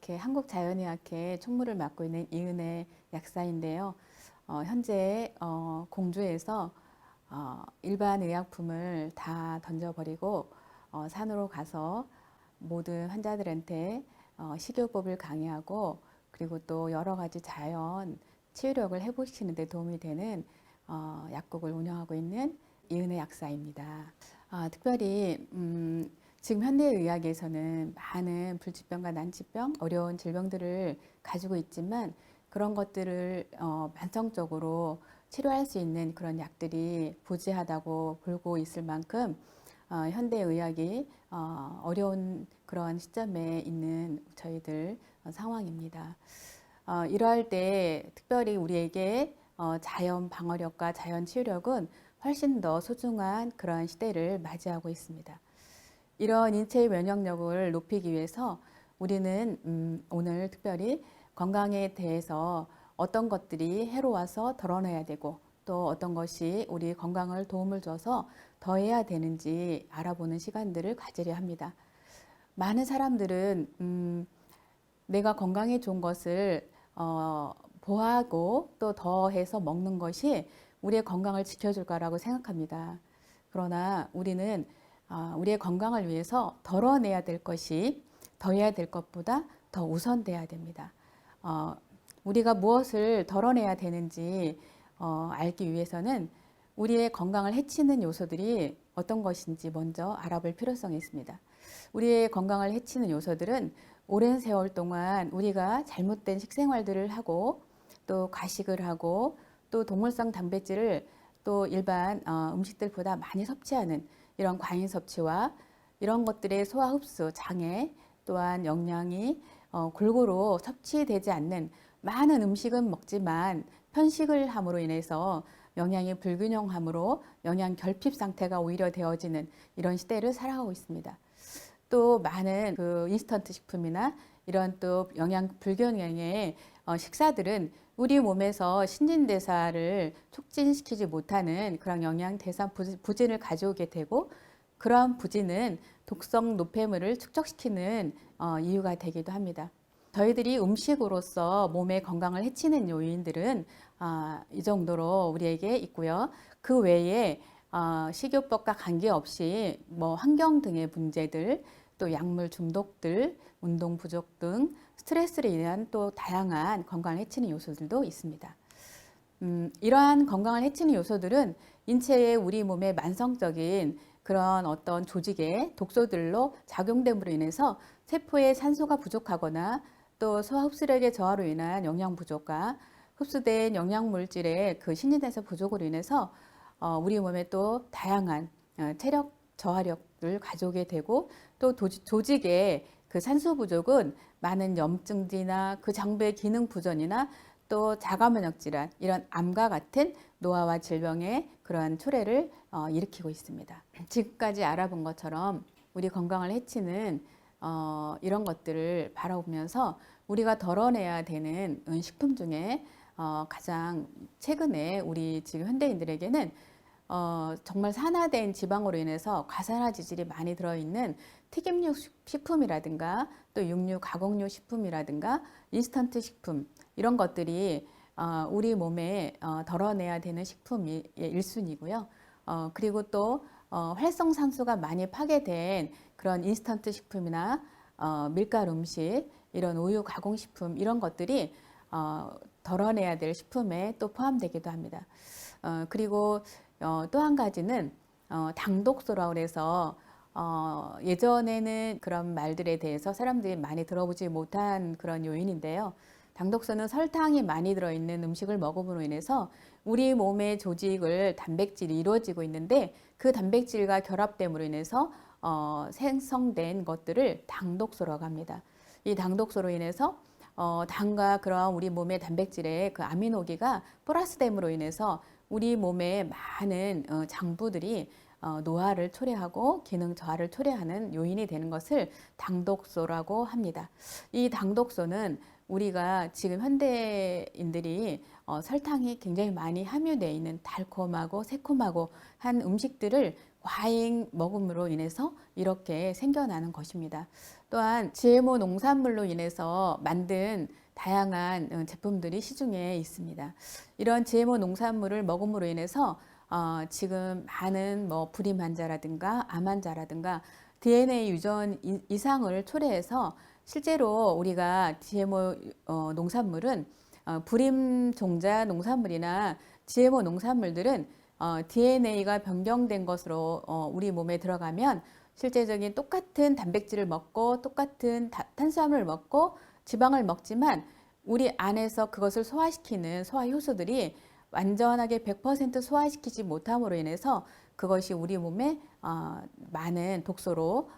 이렇게 한국자연의학회 총무를 맡고 있는 이은혜 약사인데요. 현재 공주에서 일반 의약품을 다 던져버리고 산으로 가서 모든 환자들한테 식이요법을 강의하고 그리고 또 여러 가지 자연 치유력을 회복시키는 데 도움이 되는 약국을 운영하고 있는 이은혜 약사입니다. 특별히 지금 현대의학에서는 많은 불치병과 난치병, 어려운 질병들을 가지고 있지만 그런 것들을 만성적으로 치료할 수 있는 그런 약들이 부재하다고 보고 있을 만큼 현대의학이 어려운 그런 시점에 있는 저희들 상황입니다. 이러할 때 특별히 우리에게 자연 방어력과 자연 치유력은 훨씬 더 소중한 그런 시대를 맞이하고 있습니다. 이런 인체의 면역력을 높이기 위해서 우리는 오늘 특별히 건강에 대해서 어떤 것들이 해로워서 덜어내야 되고 또 어떤 것이 우리 건강을 도움을 줘서 더해야 되는지 알아보는 시간들을 가지려 합니다. 많은 사람들은 내가 건강에 좋은 것을 보하고 또 더해서 먹는 것이 우리의 건강을 지켜줄 거라고 생각합니다. 그러나 우리는 우리의 건강을 위해서 덜어내야 될 것이 더해야 될 것보다 더 우선돼야 됩니다. 우리가 무엇을 덜어내야 되는지 알기 위해서는 우리의 건강을 해치는 요소들이 어떤 것인지 먼저 알아볼 필요성이 있습니다. 우리의 건강을 해치는 요소들은 오랜 세월 동안 우리가 잘못된 식생활들을 하고 또 과식을 하고 또 동물성 단백질을 또 일반 음식들보다 많이 섭취하는 이런 과잉 섭취와 이런 것들의 소화 흡수 장애 또한 영양이 골고루 섭취되지 않는 많은 음식은 먹지만 편식을 함으로 인해서 영양이 불균형함으로 영양 결핍 상태가 오히려 되어지는 이런 시대를 살아가고 있습니다. 또 많은 그 인스턴트 식품이나 이런 또 영양 불균형의 식사들은 우리 몸에서 신진대사를 촉진시키지 못하는 그런 영양 대사 부진을 가져오게 되고 그러한 부진은 독성 노폐물을 축적시키는 이유가 되기도 합니다. 저희들이 음식으로서 몸의 건강을 해치는 요인들은 이 정도로 우리에게 있고요. 그 외에 식이요법과 관계없이 뭐 환경 등의 문제들, 또 약물 중독들, 운동 부족 등 스트레스로 인한 또 다양한 건강을 해치는 요소들도 있습니다. 이러한 건강을 해치는 요소들은 인체의 우리 몸의 만성적인 그런 어떤 조직의 독소들로 작용됨으로 인해서 세포에 산소가 부족하거나 또 소화 흡수력의 저하로 인한 영양 부족과 흡수된 영양 물질의 그 신진대사 부족으로 인해서 우리 몸에 또 다양한 체력 저하력을 가져오게 되고 또 조직의 그 산소 부족은 많은 염증이나 그 장부의 기능 부전이나 또 자가면역 질환 이런 암과 같은 노화와 질병의 그러한 초래를 일으키고 있습니다. 지금까지 알아본 것처럼 우리 건강을 해치는 이런 것들을 바라보면서 우리가 덜어내야 되는 식품 중에 가장 최근에 우리 지금 현대인들에게는 정말 산화된 지방으로 인해서 과산화지질이 많이 들어있는 튀김육 식품이라든가 또 육류 가공육 식품이라든가 인스턴트 식품 이런 것들이 우리 몸에 덜어내야 되는 식품이 1순위고요. 그리고 또 활성산소가 많이 파괴된 그런 인스턴트 식품이나 밀가루 음식 이런 우유 가공식품 이런 것들이 덜어내야 될 식품에 또 포함되기도 합니다. 그리고 또 한 가지는 당독소라고 해서 예전에는 그런 말들에 대해서 사람들이 많이 들어보지 못한 그런 요인인데요. 당독소는 설탕이 많이 들어있는 음식을 먹음으로 인해서 우리 몸의 조직을 단백질이 이루어지고 있는데 그 단백질과 결합됨으로 인해서 생성된 것들을 당독소라고 합니다. 이 당독소로 인해서 당과 그런 우리 몸의 단백질의 그 아미노기가 플러스됨으로 인해서 우리 몸의 많은 장부들이 노화를 초래하고 기능 저하를 초래하는 요인이 되는 것을 당독소라고 합니다. 이 당독소는 우리가 지금 현대인들이 설탕이 굉장히 많이 함유되어 있는 달콤하고 새콤하고 한 음식들을 과잉 먹음으로 인해서 이렇게 생겨나는 것입니다. 또한 GMO 농산물로 인해서 만든 다양한 제품들이 시중에 있습니다. 이런 GMO 농산물을 먹음으로 인해서 지금 많은 뭐 불임 환자라든가 암 환자라든가 DNA 유전 이상을 초래해서 실제로 우리가 GMO 농산물은 불임 종자 농산물이나 GMO 농산물들은 DNA가 변경된 것으로 우리 몸에 들어가면 실제적인 똑같은 단백질을 먹고 똑같은 탄수화물을 먹고 지방을 먹지만 우리 안에서 그것을 소화시키는 소화 효소들이 완전하게 100% 소화시키지 못함으로 인해서 그것이 우리 몸에 많은 독소로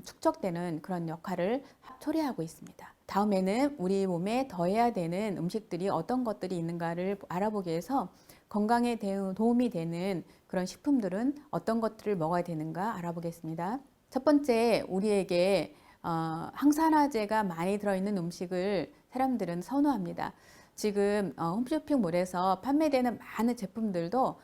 축적되는 그런 역할을 초래하고 있습니다. 다음에는 우리 몸에 더해야 되는 음식들이 어떤 것들이 있는가를 알아보기 위해서 건강에 도움이 되는 그런 식품들은 어떤 것들을 먹어야 되는가 알아보겠습니다. 첫 번째, 우리에게 항산화제가 많이 들어있는 음식을 사람들은 선호합니다. 지금 홈쇼핑몰에서 판매되는 많은 제품들도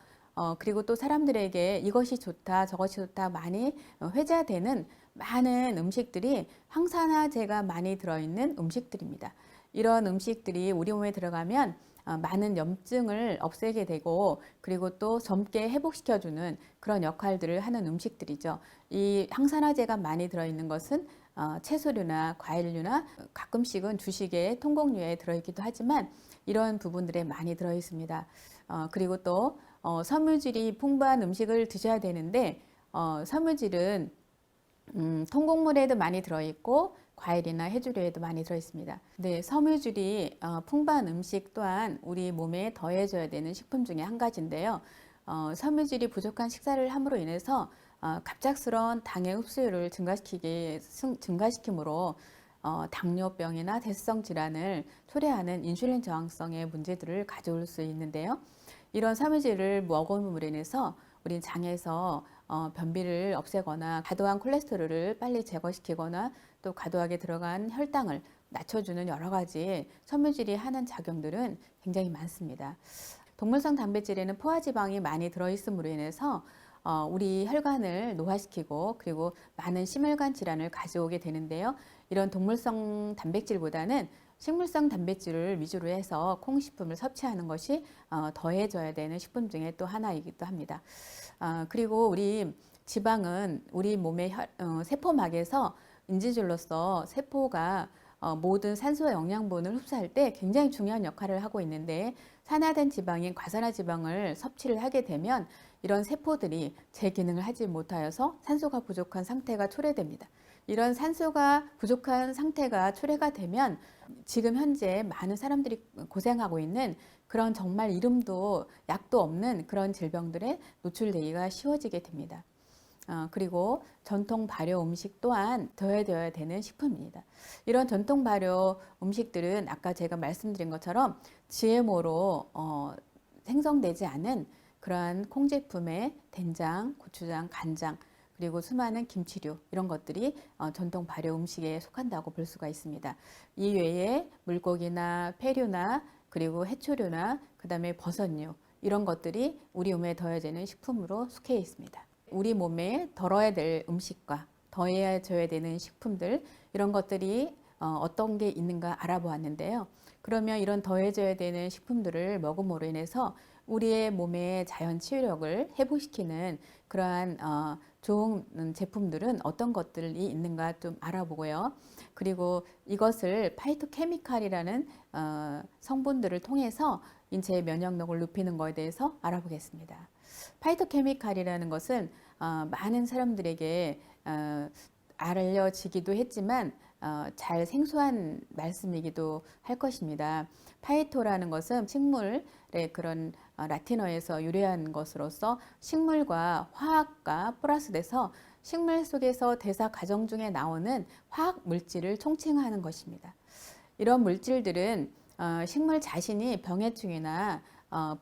그리고 또 사람들에게 이것이 좋다 저것이 좋다 많이 회자되는 많은 음식들이 항산화제가 많이 들어있는 음식들입니다. 이런 음식들이 우리 몸에 들어가면 많은 염증을 없애게 되고 그리고 또 젊게 회복시켜주는 그런 역할들을 하는 음식들이죠. 이 항산화제가 많이 들어있는 것은 채소류나 과일류나 가끔씩은 주식에 통곡류에 들어있기도 하지만 이런 부분들에 많이 들어있습니다. 그리고 또 섬유질이 풍부한 음식을 드셔야 되는데 섬유질은 통곡물에도 많이 들어있고 과일이나 해조류에도 많이 들어있습니다. 네, 섬유질이 풍부한 음식 또한 우리 몸에 더해져야 되는 식품 중에 한 가지인데요. 섬유질이 부족한 식사를 함으로 인해서 갑작스러운 당의 흡수율을 증가시키므로 당뇨병이나 대수성 질환을 초래하는 인슐린 저항성의 문제들을 가져올 수 있는데요. 이런 섬유질을 먹음으로 인해서 우리 장에서 변비를 없애거나 과도한 콜레스테롤을 빨리 제거시키거나 또 과도하게 들어간 혈당을 낮춰주는 여러 가지 섬유질이 하는 작용들은 굉장히 많습니다. 동물성 단백질에는 포화지방이 많이 들어있음으로 인해서 우리 혈관을 노화시키고 그리고 많은 심혈관 질환을 가져오게 되는데요. 이런 동물성 단백질보다는 식물성 단백질을 위주로 해서 콩식품을 섭취하는 것이 더해져야 되는 식품 중에 또 하나이기도 합니다. 그리고 우리 지방은 우리 몸의 세포막에서 인지줄로서 세포가 모든 산소와 영양분을 흡수할 때 굉장히 중요한 역할을 하고 있는데 산화된 지방인 과산화지방을 섭취를 하게 되면 이런 세포들이 제 기능을 하지 못하여서 산소가 부족한 상태가 초래됩니다. 이런 산소가 부족한 상태가 초래가 되면 지금 현재 많은 사람들이 고생하고 있는 그런 정말 이름도 약도 없는 그런 질병들에 노출되기가 쉬워지게 됩니다. 그리고 전통 발효 음식 또한 더해져야 되는 식품입니다. 이런 전통 발효 음식들은 아까 제가 말씀드린 것처럼 GMO로 생성되지 않은 그러한 콩 제품에 된장, 고추장, 간장 그리고 수많은 김치류 이런 것들이 전통 발효 음식에 속한다고 볼 수가 있습니다. 이 외에 물고기나 폐류나 그리고 해초류나 그 다음에 버섯류 이런 것들이 우리 몸에 더해지는 식품으로 속해 있습니다. 우리 몸에 덜어야 될 음식과 더해져야 되는 식품들 이런 것들이 어떤 게 있는가 알아보았는데요. 그러면 이런 더해져야 되는 식품들을 먹음으로 인해서 우리의 몸의 자연 치유력을 회복시키는 그러한 좋은 제품들은 어떤 것들이 있는가 좀 알아보고요. 그리고 이것을 파이토케미칼이라는 성분들을 통해서 인체의 면역력을 높이는 것에 대해서 알아보겠습니다. 파이토케미칼이라는 것은 많은 사람들에게 알려지기도 했지만 잘 생소한 말씀이기도 할 것입니다. 파이토라는 것은 식물의 그런 라틴어에서 유래한 것으로서 식물과 화학과 플러스돼서 식물 속에서 대사 과정 중에 나오는 화학 물질을 총칭하는 것입니다. 이런 물질들은 식물 자신이 병해충이나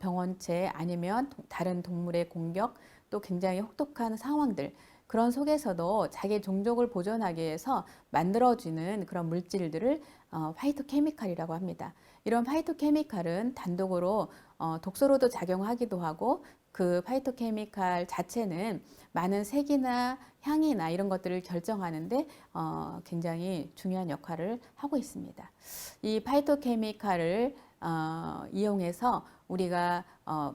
병원체 아니면 다른 동물의 공격 또 굉장히 혹독한 상황들 그런 속에서도 자기 종족을 보존하기 위해서 만들어지는 그런 물질들을 파이토케미칼이라고 합니다. 이런 파이토케미칼은 단독으로 독소로도 작용하기도 하고 그 파이토케미칼 자체는 많은 색이나 향이나 이런 것들을 결정하는데 굉장히 중요한 역할을 하고 있습니다. 이 파이토케미칼을 이용해서 우리가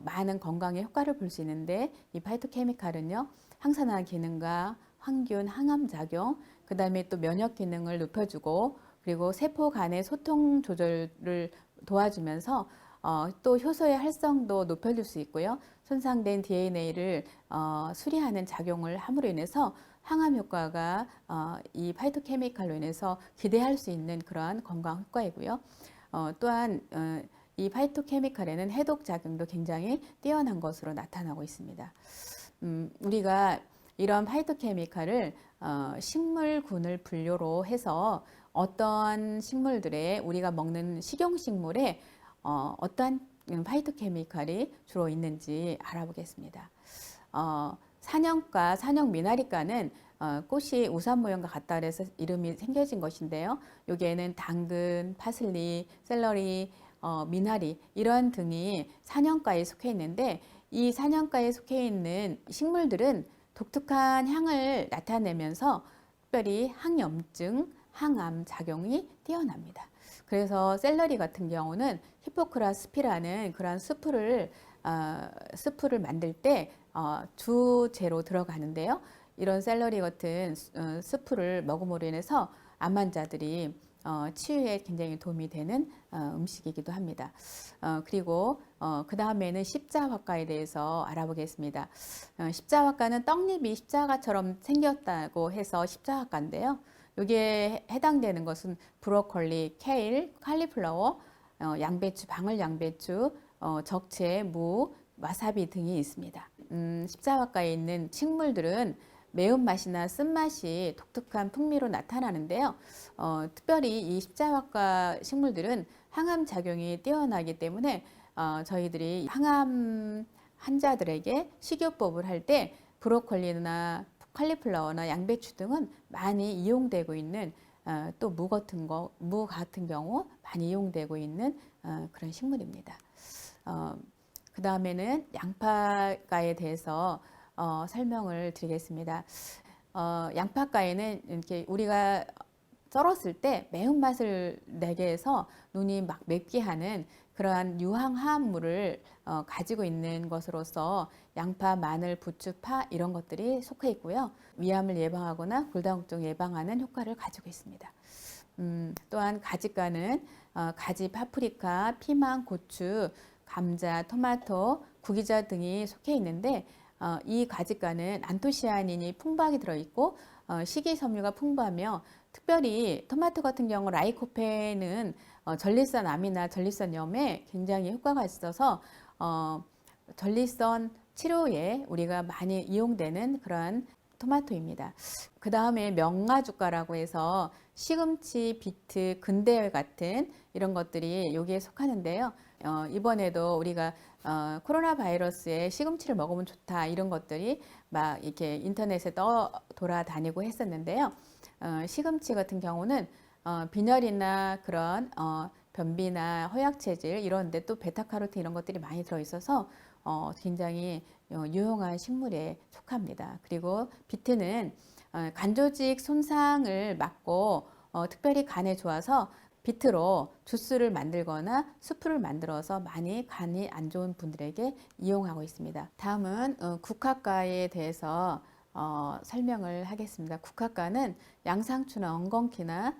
많은 건강에 효과를 볼 수 있는데, 이 파이토케미칼은요, 항산화 기능과 항균, 항암 작용, 그 다음에 또 면역 기능을 높여주고, 그리고 세포 간의 소통 조절을 도와주면서 또 효소의 활성도 높여줄 수 있고요. 손상된 DNA를 수리하는 작용을 함으로 인해서 항암 효과가 이 파이토케미칼로 인해서 기대할 수 있는 그러한 건강 효과이고요. 또한 이 파이토케미칼에는 해독 작용도 굉장히 뛰어난 것으로 나타나고 있습니다. 우리가 이런 파이토케미칼을 식물군을 분류로 해서 어떠한 식물들에, 우리가 먹는 식용식물에 어떠한 파이토케미칼이 주로 있는지 알아보겠습니다. 산영과 산영미나리과는 꽃이 우산 모형과 같다 그래서 이름이 생겨진 것인데요. 여기에는 당근, 파슬리, 샐러리, 미나리 이런 등이 산영과에 속해 있는데, 이 산영과에 속해 있는 식물들은 독특한 향을 나타내면서 특별히 항염증, 항암 작용이 뛰어납니다. 그래서 샐러리 같은 경우는 히포크라스피라는 그런 스프를 만들 때 주재로 들어가는데요. 이런 샐러리 같은 스프를 먹음으로 인해서 암 환자들이 치유에 굉장히 도움이 되는 음식이기도 합니다. 그리고 그 다음에는 십자화과에 대해서 알아보겠습니다. 십자화과는 떡잎이 십자가처럼 생겼다고 해서 십자화과인데요. 여기에 해당되는 것은 브로콜리, 케일, 칼리플라워, 양배추, 방울 양배추, 적채, 무, 와사비 등이 있습니다. 십자화과에 있는 식물들은 매운맛이나 쓴맛이 독특한 풍미로 나타나는데요. 특별히 이 십자화과 식물들은 항암 작용이 뛰어나기 때문에 저희들이 항암 환자들에게 식이요법을 할 때 브로콜리나 칼리플라워나 양배추 등은 많이 이용되고 있는, 또 무 같은 경우 많이 이용되고 있는 그런 식물입니다. 그 다음에는 양파과에 대해서 설명을 드리겠습니다. 양파과에는 이렇게 우리가 썰었을 때 매운맛을 내게 해서 눈이 막 맵게 하는 그러한 유황 화합물을 가지고 있는 것으로서 양파, 마늘, 부추, 파 이런 것들이 속해 있고요. 위암을 예방하거나 골다공증 예방하는 효과를 가지고 있습니다. 또한 가지과는 가지, 파프리카, 피망, 고추, 감자, 토마토, 구기자 등이 속해 있는데, 이 가지과는 안토시아닌이 풍부하게 들어있고 식이섬유가 풍부하며, 특별히 토마토 같은 경우 라이코펜은 전립선 암이나 전립선염에 굉장히 효과가 있어서 전립선 치료에 우리가 많이 이용되는 그러한 토마토입니다. 그 다음에 명가주과라고 해서 시금치, 비트, 근대 같은 이런 것들이 여기에 속하는데요. 이번에도 우리가 코로나 바이러스에 시금치를 먹으면 좋다 이런 것들이 막 이렇게 인터넷에 돌아다니고 했었는데요. 시금치 같은 경우는 빈혈이나 그런 변비나 허약체질 이런 데 또 베타카로틴 이런 것들이 많이 들어있어서 굉장히 유용한 식물에 속합니다. 그리고 비트는 간조직 손상을 막고 특별히 간에 좋아서 비트로 주스를 만들거나 수프를 만들어서 많이 간이 안 좋은 분들에게 이용하고 있습니다. 다음은 국화과에 대해서 설명을 하겠습니다. 국화과는 양상추나 엉겅퀴나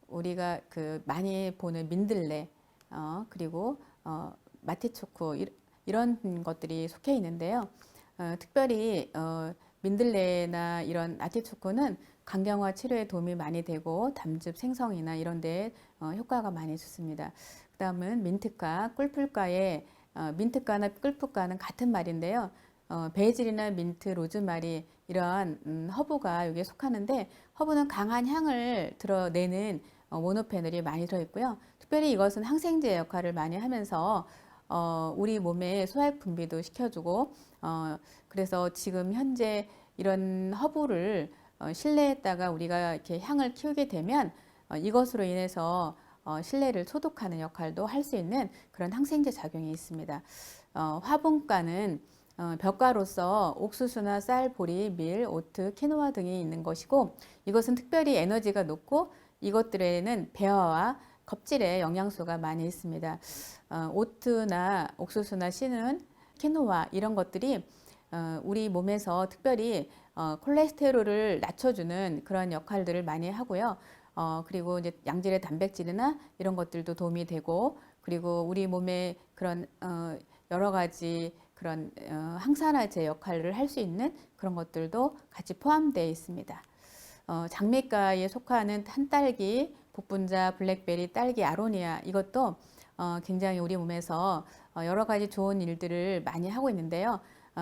우리가 많이 보는 민들레, 그리고 마티초코 이런 것들이 속해 있는데요. 특별히 민들레나 이런 아티초코는 간경화 치료에 도움이 많이 되고 담즙 생성이나 이런 데 효과가 많이 좋습니다. 그 다음은 민트과, 꿀풀과에 민트과나 꿀풀과는 같은 말인데요. 베이질이나 민트, 로즈마리 이러한 허브가 여기에 속하는데, 허브는 강한 향을 드러내는 모노페놀이 많이 들어있고요. 특별히 이것은 항생제 역할을 많이 하면서 우리 몸의 소화 분비도 시켜주고, 그래서 지금 현재 이런 허브를 실내에다가 우리가 이렇게 향을 키우게 되면 이것으로 인해서 실내를 소독하는 역할도 할 수 있는 그런 항생제 작용이 있습니다. 화분가는 벼가로서 옥수수나 쌀, 보리, 밀, 오트, 키노아 등이 있는 것이고 이것은 특별히 에너지가 높고 이것들에는 배화와 껍질에 영양소가 많이 있습니다. 오트나 옥수수나 씨는 키노아 이런 것들이 우리 몸에서 특별히 콜레스테롤을 낮춰주는 그런 역할들을 많이 하고요. 그리고 이제 양질의 단백질이나 이런 것들도 도움이 되고 그리고 우리 몸에 그런 여러 가지 그런 항산화제 역할을 할 수 있는 그런 것들도 같이 포함되어 있습니다. 장미과에 속하는 한딸기, 복분자, 블랙베리, 딸기, 아로니아 이것도 굉장히 우리 몸에서 여러 가지 좋은 일들을 많이 하고 있는데요.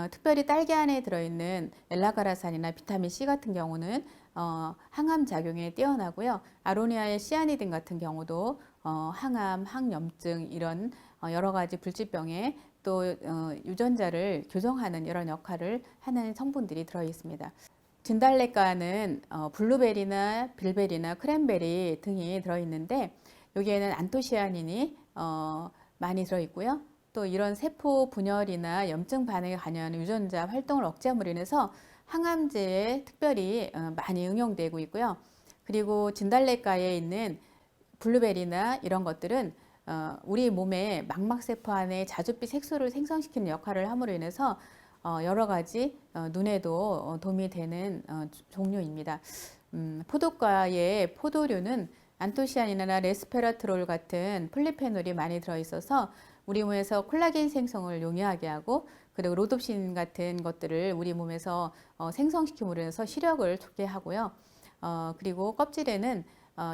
특별히 딸기 안에 들어있는 엘라가라산이나 비타민 C 같은 경우는 항암 작용에 뛰어나고요. 아로니아의 시아니딘 같은 경우도 항암, 항염증 이런 여러 가지 불치병에 또 유전자를 교정하는 이런 역할을 하는 성분들이 들어 있습니다. 진달래가는 블루베리나 빌베리나 크랜베리 등이 들어 있는데 여기에는 안토시아닌이 많이 들어 있고요. 또 이런 세포 분열이나 염증 반응에 관여하는 유전자 활동을 억제함으로 인해서 항암제에 특별히 많이 응용되고 있고요. 그리고 진달래가에 있는 블루베리나 이런 것들은 우리 몸의 망막세포 안에 자줏빛 색소를 생성시키는 역할을 함으로 인해서 여러 가지 눈에도 도움이 되는 종류입니다. 포도과의 포도류는 안토시아닌이나 레스페라트롤 같은 폴리페놀이 많이 들어있어서 우리 몸에서 콜라겐 생성을 용이하게 하고 그리고 로놉신 같은 것들을 우리 몸에서 생성시킴으로 해서 시력을 좋게 하고요. 그리고 껍질에는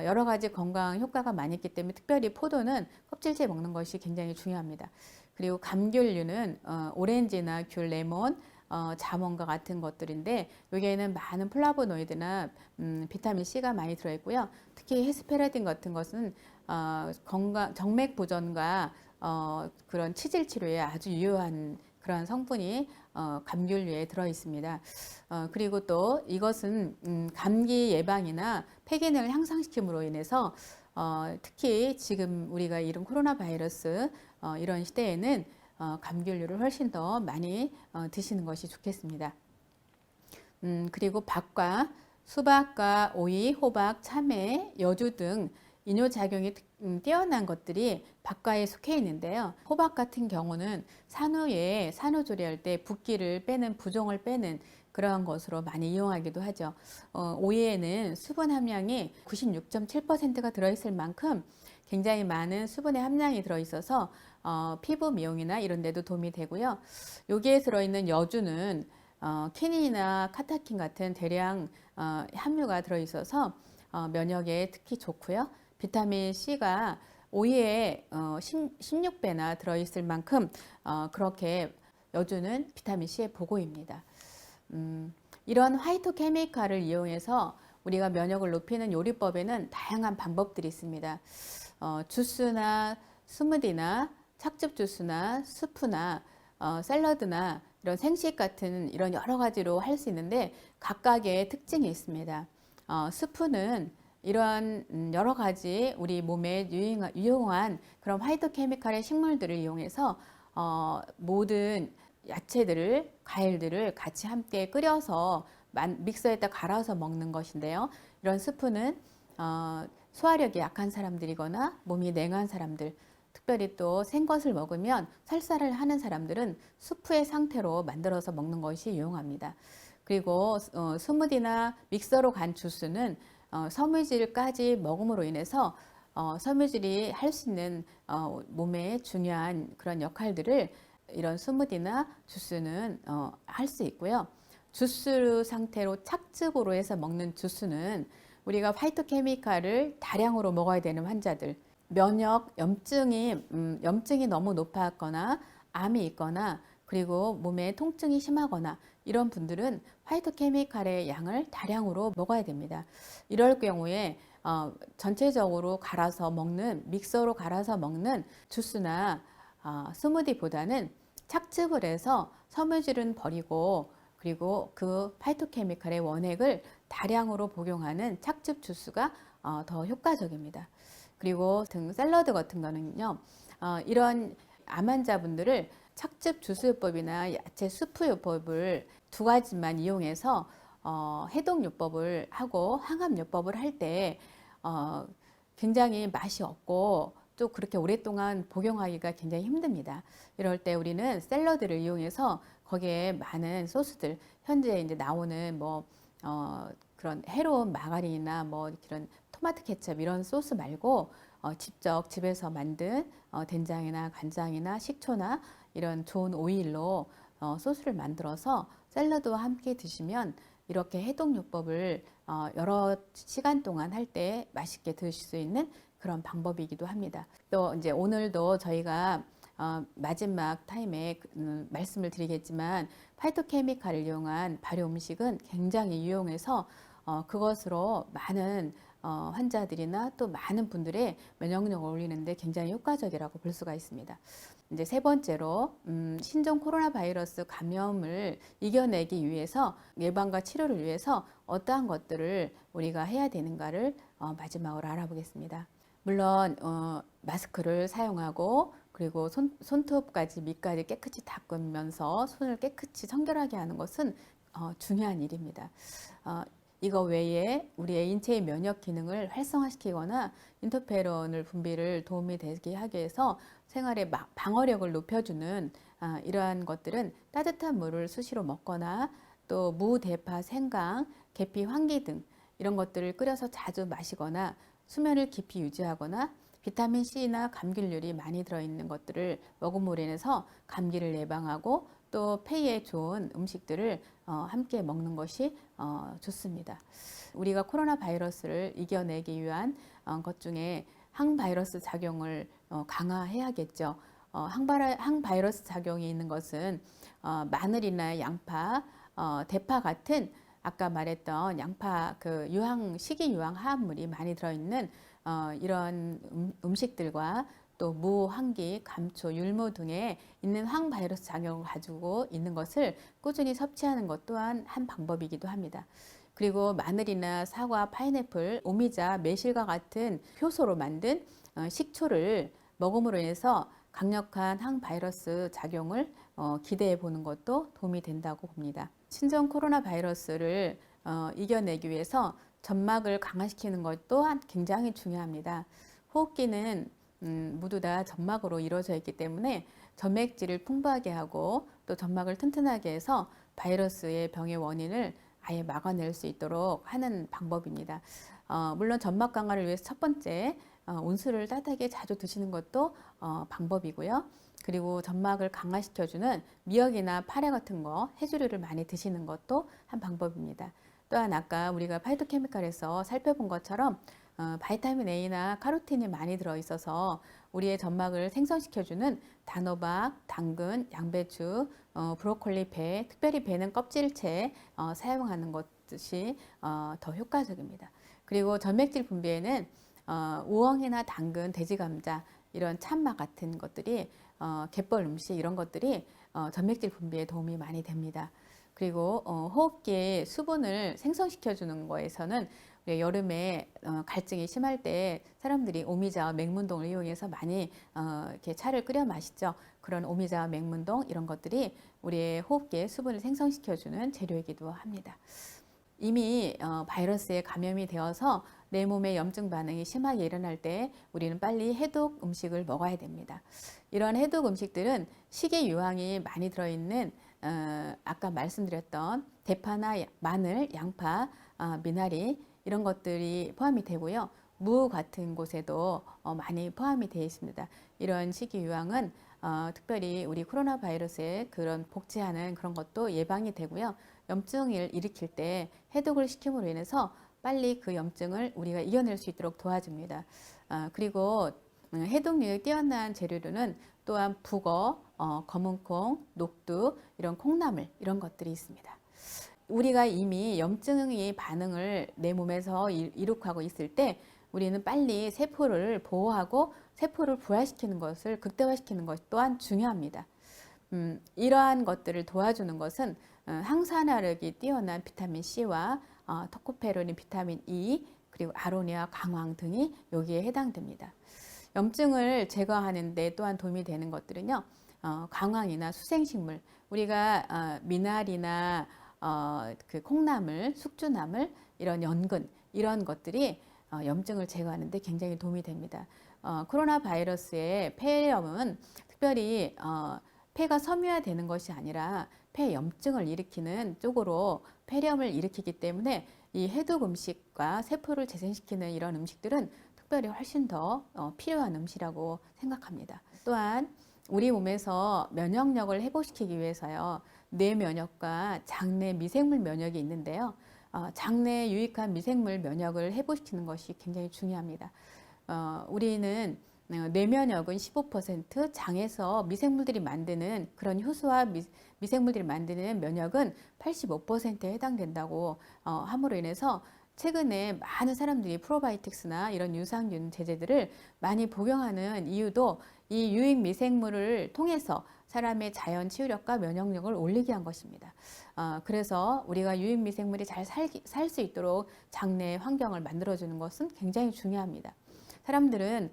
여러 가지 건강 효과가 많이 있기 때문에 특별히 포도는 껍질째 먹는 것이 굉장히 중요합니다. 그리고 감귤류는 오렌지나 귤, 레몬, 자몽과 같은 것들인데 여기에는 많은 플라보노이드나 비타민 C가 많이 들어있고요. 특히 헤스페라딘 같은 것은 정맥 보존과 그런 치질 치료에 아주 유효한 그런 성분이 감귤류에 들어 있습니다. 그리고 또 이것은 감기 예방이나 폐 기능을 향상시킴으로 인해서 특히 지금 우리가 이런 코로나 바이러스 이런 시대에는 감귤류를 훨씬 더 많이 드시는 것이 좋겠습니다. 그리고 밥과 수박과 오이, 호박, 참외, 여주 등 이뇨작용이 뛰어난 것들이 밥과에 속해 있는데요. 호박 같은 경우는 산후에 산후조리할 때 붓기를 빼는 부종을 빼는 그러한 것으로 많이 이용하기도 하죠. 오이에는 수분 함량이 96.7%가 들어있을 만큼 굉장히 많은 수분의 함량이 들어있어서 피부 미용이나 이런 데도 도움이 되고요. 여기에 들어있는 여주는 키닌이나 카타킨 같은 대량 함유가 들어있어서 면역에 특히 좋고요. 비타민 C가 오이에 16배나 들어있을 만큼 그렇게 여주는 비타민 C의 보고입니다. 이런 화이토 케미칼을 이용해서 우리가 면역을 높이는 요리법에는 다양한 방법들이 있습니다. 주스나 스무디나 착즙 주스나 스프나 샐러드나 이런 생식 같은 이런 여러 가지로 할 수 있는데 각각의 특징이 있습니다. 스프는 이러한 여러 가지 우리 몸에 유용한 그런 화이트 케미칼의 식물들을 이용해서 모든 야채들을 과일들을 같이 함께 끓여서 믹서에다 갈아서 먹는 것인데요. 이런 스프는 소화력이 약한 사람들이거나 몸이 냉한 사람들, 특별히 또 생것을 먹으면 설사를 하는 사람들은 수프의 상태로 만들어서 먹는 것이 유용합니다. 그리고 스무디나 믹서로 간 주스는 섬유질까지 먹음으로 인해서 섬유질이 할 수 있는 몸에 중요한 그런 역할들을 이런 스무디나 주스는 할 수 있고요. 주스 상태로 착즙으로 해서 먹는 주스는 우리가 파이토케미칼을 다량으로 먹어야 되는 환자들, 면역 염증이 너무 높았거나 암이 있거나 그리고 몸에 통증이 심하거나 이런 분들은 파이토케미칼의 양을 다량으로 먹어야 됩니다. 이럴 경우에 전체적으로 갈아서 먹는 믹서로 갈아서 먹는 주스나 스무디보다는 착즙을 해서 섬유질은 버리고 그리고 그 파이토케미칼의 원액을 다량으로 복용하는 착즙 주스가 더 효과적입니다. 그리고 샐러드 같은 거는요, 이런 암 환자분들을 착즙 주스요법이나 야채 수프요법을 두 가지만 이용해서 해독요법을 하고 항암요법을 할 때 굉장히 맛이 없고 또 그렇게 오랫동안 복용하기가 굉장히 힘듭니다. 이럴 때 우리는 샐러드를 이용해서 거기에 많은 소스들, 현재 이제 나오는 그런 해로운 마가린이나 그런 토마토 케첩 이런 소스 말고 직접 집에서 만든 된장이나 간장이나 식초나 이런 좋은 오일로 소스를 만들어서 샐러드와 함께 드시면 이렇게 해독요법을 여러 시간 동안 할 때 맛있게 드실 수 있는 그런 방법이기도 합니다. 또 이제 오늘도 저희가 마지막 타임에 말씀을 드리겠지만 파이토케미칼을 이용한 발효 음식은 굉장히 유용해서 그것으로 많은 환자들이나 또 많은 분들의 면역력을 올리는데 굉장히 효과적이라고 볼 수가 있습니다. 이제 세 번째로 신종 코로나 바이러스 감염을 이겨내기 위해서 예방과 치료를 위해서 어떠한 것들을 우리가 해야 되는가를 마지막으로 알아보겠습니다. 물론 마스크를 사용하고 그리고 손톱까지 밑까지 깨끗이 닦으면서 손을 깨끗이 청결하게 하는 것은 중요한 일입니다. 이거 외에 우리의 인체의 면역 기능을 활성화시키거나 인터페론을 분비를 도움이 되게 하기 위해서 생활의 방어력을 높여주는 이러한 것들은 따뜻한 물을 수시로 먹거나 또 무, 대파, 생강, 계피, 황기 등 이런 것들을 끓여서 자주 마시거나 수면을 깊이 유지하거나 비타민 C나 감귤류이 많이 들어있는 것들을 먹음으로 인해서 감기를 예방하고 또 폐에 좋은 음식들을 함께 먹는 것이 좋습니다. 우리가 코로나 바이러스를 이겨내기 위한 것 중에 항바이러스 작용을 강화해야겠죠. 항바이러스 작용이 있는 것은 마늘이나 양파, 대파 같은 아까 말했던 양파 식이 유황 화합물이 많이 들어있는 이런 음식들과 또 무, 황기, 감초, 율무 등에 있는 항바이러스 작용을 가지고 있는 것을 꾸준히 섭취하는 것 또한 한 방법이기도 합니다. 그리고 마늘이나 사과, 파인애플, 오미자, 매실과 같은 효소로 만든 식초를 먹음으로 인해서 강력한 항바이러스 작용을 기대해 보는 것도 도움이 된다고 봅니다. 신종 코로나 바이러스를 이겨내기 위해서 점막을 강화시키는 것 또한 굉장히 중요합니다. 호흡기는 모두 다 점막으로 이루어져 있기 때문에 점액질을 풍부하게 하고 또 점막을 튼튼하게 해서 바이러스의 병의 원인을 아예 막아낼 수 있도록 하는 방법입니다. 물론 점막 강화를 위해서 첫 번째 온수를 따뜻하게 자주 드시는 것도 방법이고요. 그리고 점막을 강화시켜주는 미역이나 파래 같은 거, 해조류를 많이 드시는 것도 한 방법입니다. 또한 아까 우리가 파이토케미칼에서 살펴본 것처럼 바이타민 A나 카로틴이 많이 들어있어서 우리의 점막을 생성시켜주는 단호박, 당근, 양배추, 브로콜리 배, 특별히 배는 껍질채 사용하는 것이 더 효과적입니다. 그리고 점액질 분비에는 우엉이나 당근, 돼지감자 이런 참마 같은 것들이 갯벌 음식 이런 것들이 점액질 분비에 도움이 많이 됩니다. 그리고 호흡기에 수분을 생성시켜주는 거에서는 여름에 갈증이 심할 때 사람들이 오미자와 맹문동을 이용해서 많이 이렇게 차를 끓여 마시죠. 그런 오미자와 맹문동 이런 것들이 우리의 호흡기에 수분을 생성시켜주는 재료이기도 합니다. 이미 바이러스에 감염이 되어서 내 몸에 염증 반응이 심하게 일어날 때 우리는 빨리 해독 음식을 먹어야 됩니다. 이런 해독 음식들은 식이 유황이 많이 들어있는 아까 말씀드렸던 대파나 마늘, 양파, 미나리 이런 것들이 포함이 되고요. 무 같은 곳에도 많이 포함이 되어 있습니다. 이런 식이 유황은 특별히 우리 코로나 바이러스에 그런 복제하는 그런 것도 예방이 되고요. 염증을 일으킬 때 해독을 시킴으로 인해서 빨리 그 염증을 우리가 이겨낼 수 있도록 도와줍니다. 그리고 해독력이 뛰어난 재료로는 또한 북어, 검은콩, 녹두, 이런 콩나물 이런 것들이 있습니다. 우리가 이미 염증의 반응을 내 몸에서 이룩하고 있을 때 우리는 빨리 세포를 보호하고 세포를 부활시키는 것을 극대화시키는 것 또한 중요합니다. 이러한 것들을 도와주는 것은 항산화력이 뛰어난 비타민 C와 토코페롤린, 비타민 E, 그리고 아로니아, 강황 등이 여기에 해당됩니다. 염증을 제거하는 데 또한 도움이 되는 것들은요. 강황이나 수생식물, 우리가 미나리나 그 콩나물, 숙주나물, 이런 연근, 이런 것들이 염증을 제거하는 데 굉장히 도움이 됩니다. 코로나 바이러스의 폐렴은 특별히 폐가 섬유화되는 것이 아니라 폐염증을 일으키는 쪽으로 폐렴을 일으키기 때문에 이 해독 음식과 세포를 재생시키는 이런 음식들은 특별히 훨씬 더 필요한 음식이라고 생각합니다. 또한 우리 몸에서 면역력을 회복시키기 위해서요, 뇌 면역과 장내 미생물 면역이 있는데요. 장내에 유익한 미생물 면역을 회복시키는 것이 굉장히 중요합니다. 우리는 뇌 면역은 15%, 장에서 미생물들이 만드는 그런 효소와 미생물들이 만드는 면역은 85%에 해당된다고 함으로 인해서 최근에 많은 사람들이 프로바이오틱스나 이런 유산균 제제들을 많이 복용하는 이유도 이 유익 미생물을 통해서 사람의 자연 치유력과 면역력을 올리게 한 것입니다. 그래서 우리가 유익 미생물이 잘 살 수 있도록 장내 환경을 만들어주는 것은 굉장히 중요합니다. 사람들은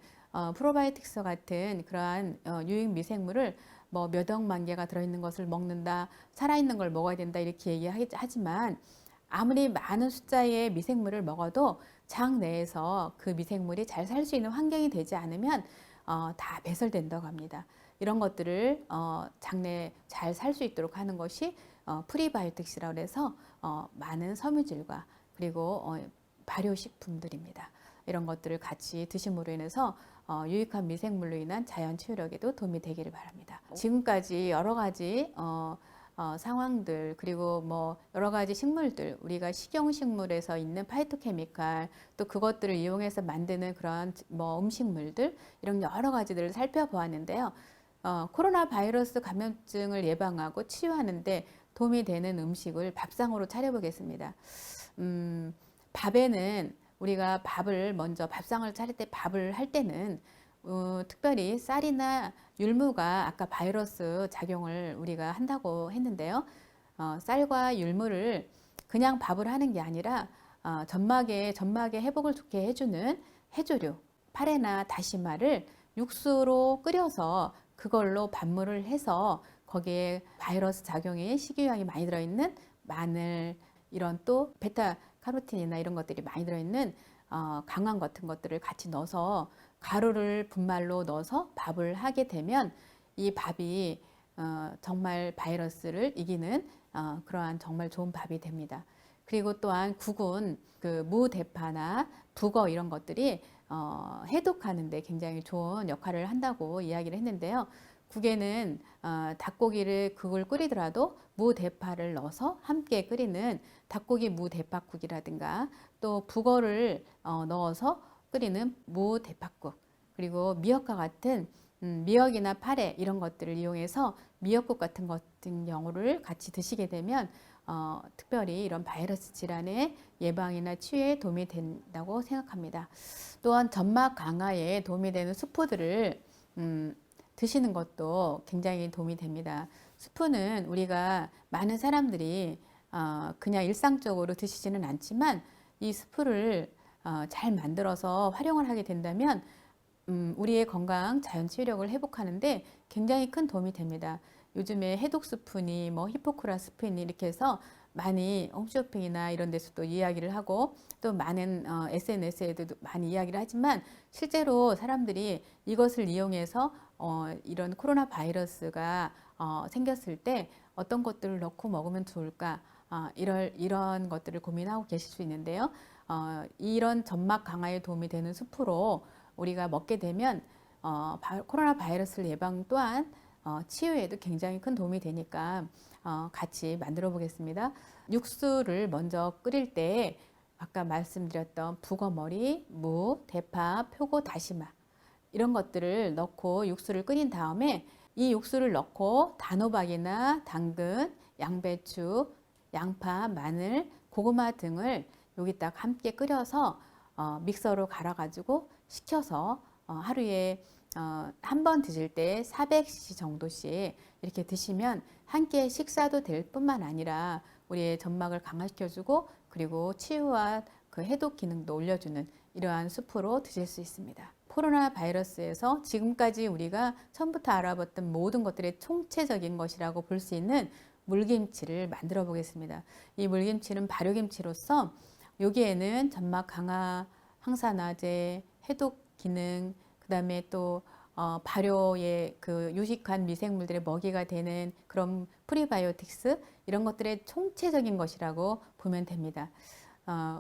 프로바이오틱스 같은 그러한 유익 미생물을 뭐 몇 억만 개가 들어있는 것을 먹는다, 살아있는 걸 먹어야 된다 이렇게 얘기하지만 아무리 많은 숫자의 미생물을 먹어도 장 내에서 그 미생물이 잘 살 수 있는 환경이 되지 않으면 다 배설된다고 합니다. 이런 것들을 장내에 잘 살 수 있도록 하는 것이 프리바이오틱스라고 해서 많은 섬유질과 그리고 발효식품들입니다. 이런 것들을 같이 드심으로 인해서 유익한 미생물로 인한 자연 치유력에도 도움이 되기를 바랍니다. 지금까지 여러 가지 상황들, 그리고 뭐 여러 가지 식물들, 우리가 식용식물에서 있는 파이토케미칼, 또 그것들을 이용해서 만드는 그런 뭐 음식물들, 이런 여러 가지들을 살펴보았는데요. 코로나 바이러스 감염증을 예방하고 치유하는데 도움이 되는 음식을 밥상으로 차려보겠습니다. 밥에는 우리가 밥을 먼저 밥상을 차릴 때 밥을 할 때는 특별히 쌀이나 율무가 아까 바이러스 작용을 우리가 한다고 했는데요. 쌀과 율무를 그냥 밥을 하는 게 아니라 점막의 회복을 좋게 해주는 해조류, 파래나 다시마를 육수로 끓여서 그걸로 밥물을 해서 거기에 바이러스 작용에 식이유황이 많이 들어있는 마늘, 이런 또 베타카로틴이나 이런 것들이 많이 들어있는 강황 같은 것들을 같이 넣어서 가루를 분말로 넣어서 밥을 하게 되면 이 밥이 정말 바이러스를 이기는 그러한 정말 좋은 밥이 됩니다. 그리고 또한 국은 그 무대파나 북어 이런 것들이 해독하는 데 굉장히 좋은 역할을 한다고 이야기를 했는데요. 국에는 닭고기를 국을 끓이더라도 무대파를 넣어서 함께 끓이는 닭고기 무대파국이라든가 또 북어를 넣어서 끓이는 무대파국, 그리고 미역과 같은 미역이나 파래 이런 것들을 이용해서 미역국 같은 경우를 같이 드시게 되면 특별히 이런 바이러스 질환의 예방이나 치유에 도움이 된다고 생각합니다. 또한 점막 강화에 도움이 되는 수프들을 드시는 것도 굉장히 도움이 됩니다. 수프는 우리가 많은 사람들이 그냥 일상적으로 드시지는 않지만 이 수프를 잘 만들어서 활용을 하게 된다면 우리의 건강, 자연 치유력을 회복하는데 굉장히 큰 도움이 됩니다. 요즘에 해독 스푼이 뭐 히포크라 스푼이 이렇게 해서 많이 홈쇼핑이나 이런 데서도 이야기를 하고 또 많은 SNS에도 많이 이야기를 하지만 실제로 사람들이 이것을 이용해서 이런 코로나 바이러스가 생겼을 때 어떤 것들을 넣고 먹으면 좋을까, 이런 것들을 고민하고 계실 수 있는데요. 이런 점막 강화에 도움이 되는 수프로 우리가 먹게 되면 코로나 바이러스 예방 또한 치유에도 굉장히 큰 도움이 되니까 같이 만들어 보겠습니다. 육수를 먼저 끓일 때 아까 말씀드렸던 북어머리, 무, 대파, 표고, 다시마 이런 것들을 넣고 육수를 끓인 다음에 이 육수를 넣고 단호박이나 당근, 양배추, 양파, 마늘, 고구마 등을 여기 딱 함께 끓여서 믹서로 갈아가지고 식혀서 하루에 한 번 드실 때 400cc 정도씩 이렇게 드시면 한 끼의 식사도 될 뿐만 아니라 우리의 점막을 강화시켜주고 그리고 치유와 그 해독 기능도 올려주는 이러한 수프로 드실 수 있습니다. 코로나 바이러스에서 지금까지 우리가 처음부터 알아봤던 모든 것들의 총체적인 것이라고 볼 수 있는 물김치를 만들어 보겠습니다. 이 물김치는 발효김치로서 여기에는 점막 강화, 항산화제, 해독 기능, 그다음에 또 발효의 그 유식한 미생물들의 먹이가 되는 그런 프리바이오틱스 이런 것들의 총체적인 것이라고 보면 됩니다.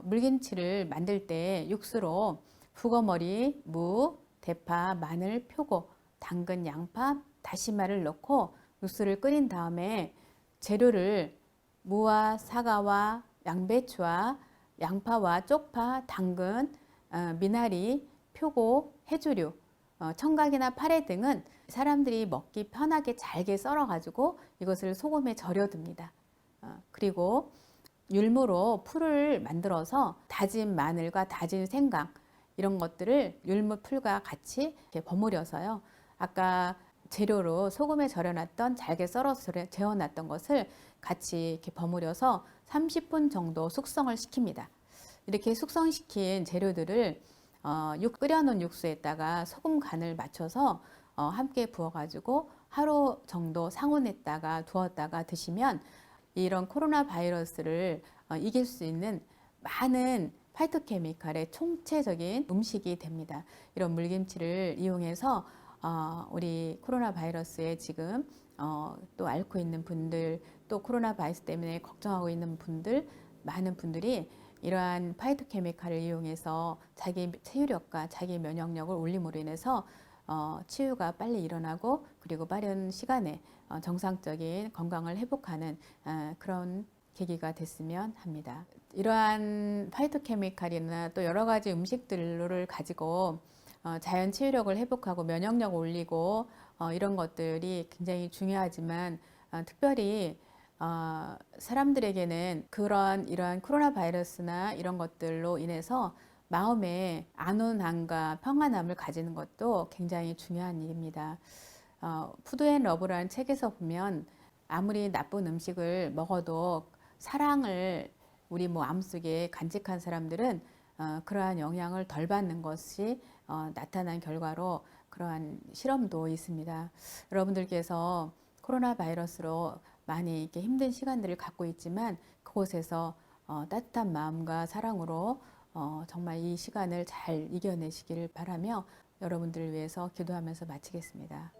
물김치를 만들 때 육수로 북어머리, 무, 대파, 마늘, 표고, 당근, 양파, 다시마를 넣고 육수를 끓인 다음에 재료를 무와 사과와 양배추와 양파와 쪽파, 당근, 미나리, 표고, 해조류, 청각이나 파래 등은 사람들이 먹기 편하게 잘게 썰어가지고 이것을 소금에 절여둡니다. 그리고 율무로 풀을 만들어서 다진 마늘과 다진 생강 이런 것들을 율무 풀과 같이 이렇게 버무려서요. 아까 재료로 소금에 절여놨던 잘게 썰어서 재워놨던 것을 같이 이렇게 버무려서 30분 정도 숙성을 시킵니다. 이렇게 숙성시킨 재료들을 끓여놓은 육수에다가 소금 간을 맞춰서 함께 부어가지고 하루 정도 상온했다가 두었다가 드시면 이런 코로나 바이러스를 이길 수 있는 많은 파이토케미칼의 총체적인 음식이 됩니다. 이런 물김치를 이용해서 우리 코로나 바이러스에 지금 또 앓고 있는 분들, 또 코로나 바이러스 때문에 걱정하고 있는 분들, 많은 분들이 이러한 파이토케미칼을 이용해서 자기 체유력과 자기 면역력을 올림으로 인해서 치유가 빨리 일어나고 그리고 빠른 시간에 정상적인 건강을 회복하는 그런 계기가 됐으면 합니다. 이러한 파이토케미칼이나 또 여러 가지 음식들을 가지고 자연 치유력을 회복하고 면역력을 올리고 이런 것들이 굉장히 중요하지만 특별히 사람들에게는 이러한 코로나 바이러스나 이런 것들로 인해서 마음의 안온함과 평안함을 가지는 것도 굉장히 중요한 일입니다. 푸드 앤 러브라는 책에서 보면 아무리 나쁜 음식을 먹어도 사랑을 우리 마음속에 간직한 사람들은 그러한 영향을 덜 받는 것이 나타난 결과로 그러한 실험도 있습니다. 여러분들께서 코로나 바이러스로 많이 이렇게 힘든 시간들을 갖고 있지만 그곳에서 따뜻한 마음과 사랑으로 정말 이 시간을 잘 이겨내시기를 바라며 여러분들을 위해서 기도하면서 마치겠습니다.